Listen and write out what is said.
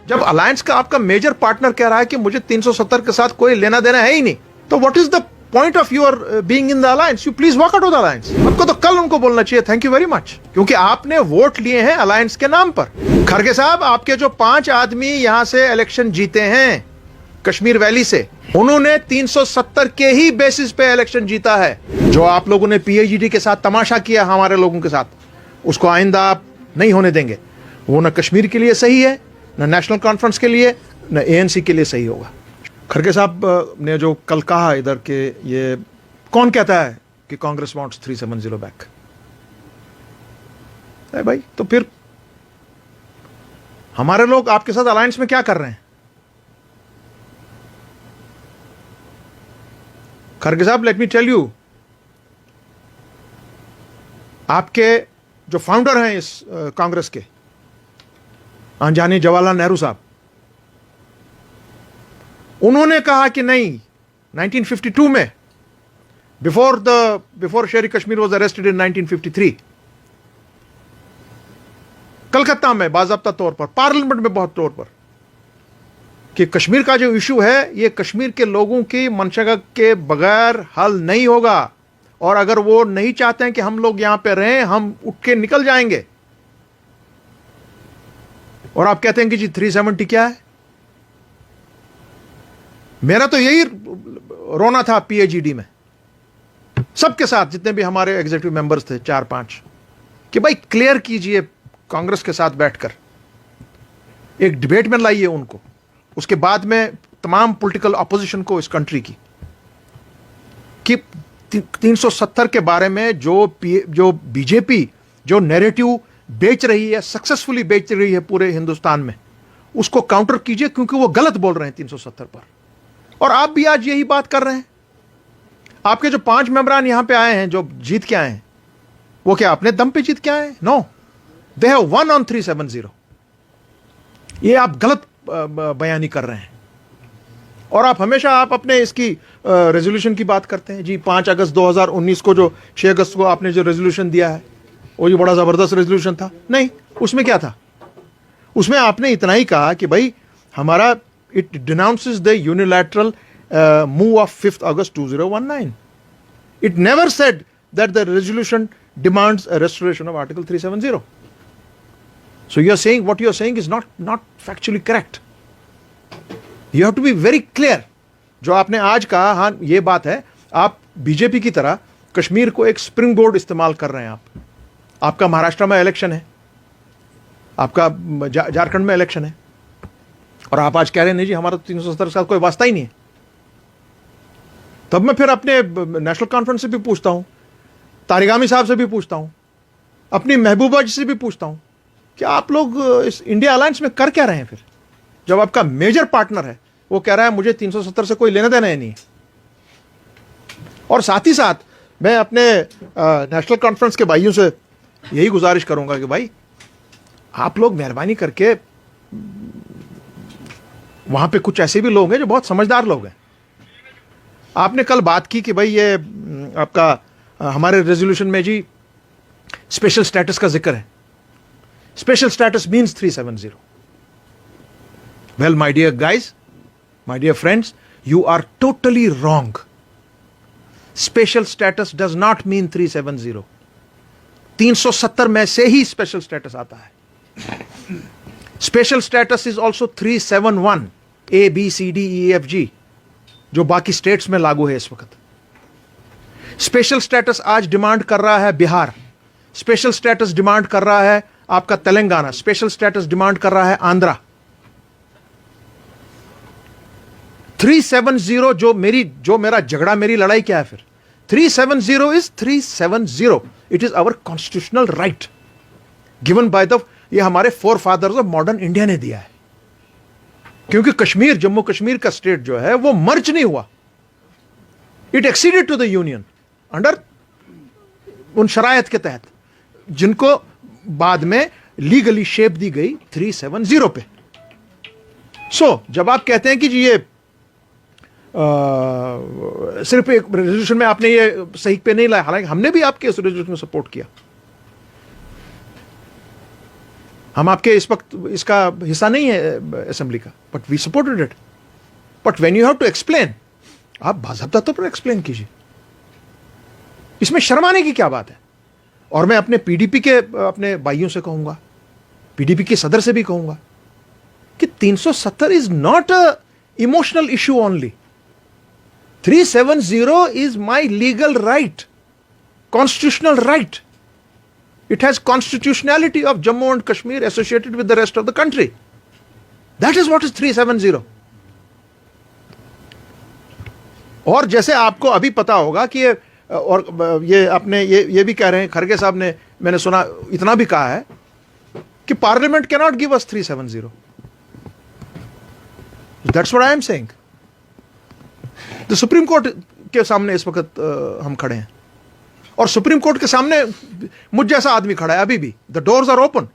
जब अलायंस का आपका मेजर पार्टनर कह रहा है कि मुझे 370 के साथ कोई लेना देना है ही नहीं, तो what is the point of your being in the alliance? You please walk out of the alliance. आपको तो कल उनको बोलना चाहिए थैंक यू वेरी मच, क्योंकि आपने वोट लिए हैं अलायंस के नाम पर। खड़गे साहब, आपके जो 5 आदमी यहां से इलेक्शन जीते हैं कश्मीर वैली से, उन्होंने 370 के ही बेसिस पे इलेक्शन जीता है। जो आप लोगों ने पीएचडी के साथ तमाशा किया हमारे लोगों के साथ, उसको आइंदा आप नहीं होने देंगे। वो न कश्मीर के लिए सही है, न नेशनल कॉन्फ्रेंस के लिए, न एएनसी के लिए सही होगा। खड़गे साहब ने जो कल कहा इधर के, ये कौन कहता है कि कांग्रेस वांट्स 370 बैक? भाई, तो फिर हमारे लोग आपके साथ अलायंस में क्या कर रहे हैं? खड़गे साहब, लेट मी टेल यू, आपके जो फाउंडर हैं इस कांग्रेस के, जानिए जवाहरलाल नेहरू साहब, उन्होंने कहा कि नहीं, 1952 में, बिफोर शेर Kashmir was arrested in 1953, Calcutta में बाज़ाब्ता तौर पर, पार्लियामेंट में बहुत तौर पर, कि कश्मीर का जो इशू है ये कश्मीर के लोगों की मंशा के बगैर हल नहीं होगा, और अगर वो नहीं चाहते हैं कि हम लोग यहां पे रहें, हम उठ के निकल जाएंगे। और आप कहते हैं कि जी 370 क्या है? मेरा तो यही रोना था पीएचडी में सबके साथ, जितने भी हमारे एग्जीक्यूटिव मेंबर्स थे 4-5, कि भाई क्लियर कीजिए कांग्रेस के साथ बैठकर, एक डिबेट में लाइए उनको, उसके बाद में तमाम पॉलिटिकल अपोजिशन को इस कंट्री की, कि 370 के बारे में जो बीजेपी जो नैरेटिव बेच रही है, सक्सेसफुली बेच रही है पूरे हिंदुस्तान में, उसको काउंटर कीजिए, क्योंकि वो गलत बोल रहे हैं 370 पर। और आप भी आज यही बात कर रहे हैं। आपके जो 5 मेंबरान यहां पे आए हैं, जो जीत के आए हैं, वो क्या अपने दम पे जीत के आए हैं? No, they have won on 370। ये आप गलत बयानी कर रहे हैं। और आप हमेशा आप अपने इसकी रेजोल्यूशन की बात करते हैं जी, 5 अगस्त 2019 को, जो 6 अगस्त को आपने जो रेजोल्यूशन दिया है, वो जो बड़ा जबरदस्त रेजोल्यूशन था। नहीं, उसमें क्या था? उसमें आपने इतना ही कहा कि भाई हमारा it denounces the unilateral move of 5 August 2019। It never said that the resolution demands a restoration of article 370। So you are saying, what you are saying is not factually correct. You have to be very clear. जो आपने आज कहा, हाँ ये बात है, आप BJP की तरह कश्मीर को एक स्प्रिंग बोर्ड इस्तेमाल कर रहे हैं। आपका महाराष्ट्र में इलेक्शन है, आपका झारखंड में इलेक्शन है, और आप आज कह रहे हैं नहीं जी हमारा 370 के साथ कोई वास्ता ही नहीं है। तब मैं फिर अपने नेशनल कॉन्फ्रेंस से भी पूछता हूं, तारिगामी साहब से भी पूछता हूं, अपनी महबूबा जी से भी पूछता हूं कि आप लोग इस इंडिया अलायंस में कर क्या रहे हैं फिर, जब आपका मेजर पार्टनर है वो कह रहा है मुझे 370 से कोई लेना देना ही नहीं है। और साथ ही साथ मैं अपने नेशनल कॉन्फ्रेंस के भाइयों से यही गुजारिश करूंगा कि भाई आप लोग मेहरबानी करके, वहां पे कुछ ऐसे भी लोग हैं जो बहुत समझदार लोग हैं। आपने कल बात की कि भाई ये आपका हमारे रेजोल्यूशन में जी स्पेशल स्टेटस का जिक्र है। Special status means 370. Well, my dear guys, my dear friends, you are totally wrong. Special status does not mean 370. 370 में से ही special status आता है। Special status is also 371, A, B, C, D, E, F, G, जो बाकी states में लागू है इस वक्त। स्पेशल स्टेटस आज डिमांड कर रहा है बिहार, स्पेशल स्टेटस डिमांड कर रहा है आपका तेलंगाना, स्पेशल स्टेटस डिमांड कर रहा है आंध्रा। 370 जो मेरा झगड़ा, मेरी लड़ाई क्या है फिर? 370 is 370। It is our constitutional right given by the, ये हमारे forefathers of modern India ने दिया है। क्योंकि कश्मीर, जम्मू कश्मीर का स्टेट जो है वो मर्ज नहीं हुआ, it acceded to the union under उन शरायत के तहत जिनको बाद में लीगली शेप दी गई 370 पे। जब आप कहते हैं कि जी ये सिर्फ एक रेजोल्यूशन में आपने ये सही पे नहीं लाया, हालांकि हमने भी आपके इस रेजोल्यूशन में सपोर्ट किया। हम आपके इस वक्त इसका हिस्सा नहीं है असेंबली का, but we supported it. But when you have to explain, आप बाज़ाब्ता तौर पर एक्सप्लेन कीजिए, इसमें शर्माने की क्या बात है। और मैं अपने पीडीपी के अपने भाइयों से कहूंगा, पीडीपी के सदर से भी कहूंगा कि 370 is not a emotional issue only. 370 is my legal right, constitutional right. It has constitutionality of Jammu and Kashmir associated with the rest of the country. That is what is 370. और जैसे आपको अभी पता होगा कि ये अपने ये भी कह रहे हैं, खरगे साहब ने, मैंने सुना इतना भी कहा है कि parliament can not give us 370. That's what I am saying. तो सुप्रीम कोर्ट के सामने इस वक्त हम खड़े हैं, और सुप्रीम कोर्ट के सामने मुझ जैसा आदमी खड़ा है अभी भी। The doors are open.